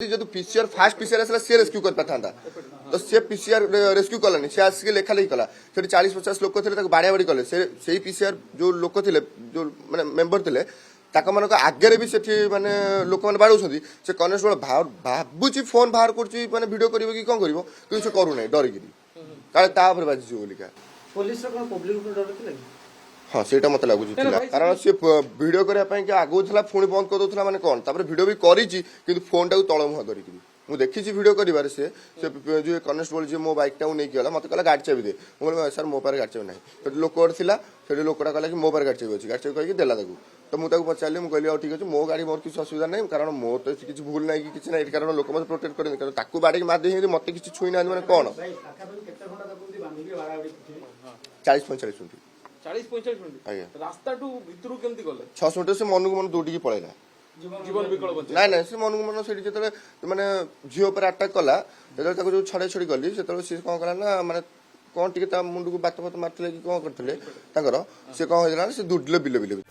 जो PCR fast PCR आसला सी rescue कर पाता तो सी पीसीआर रेस्क्यू कलानी सी आसिक लेखा लेखी कला से 40-50 लोक थे बाड़िया बाड़ी कले से पीसीआर जो लोक थे जो माने मेंबर थे मान आगे भी से माने लोक मैंने बाड़े से कनेस्टेबल भावुची फोन बाहर कर भिड कर कौन कर कि करूना डरिकी काले बाजी बोलिका हाँ से मत लगुच कारण सी भिड करने आगुला पुणी बंद कर दूसरा मैंने कौन भिड भी कर फोन टाक तल मुहा कर मुझे देखी भिड कर जो कनेस्टेबल जी मो बाइक टाक नहीं गला मत कहला गाड़ी चाबी दे मुझे सर मो पारे गाड़ी चाबी ना तो लोक से लोकटा कहला कि मो पारे गाड़ी चाबी अच्छी गाड़ी चाबी कहीं देला तो मुझे पचारि मुझे कहली ठीक अच्छे मो गाड़ी मोर किसी असुविधा नहीं कारण मोर तो किसी भूल ना कि किसी ना कारण लोक मत प्रोटेक्ट कर बाड़ी मार मत किसी छुई ना मैंने कौन 40-45 मिनट 40-45 मिनट रास्ता टू भितरु केमती गले 6 मिनट से मन को मन दौड़ी पळेला जीवन विकल ना ना से मन को मन से जो माने झील पर अटैक कला जो छड़े छड़ी गली से सी कौन कला ना माने कौन टिके मुंड को बात मारते कि कौन करते से कौन हो से दौड़े बिल बिल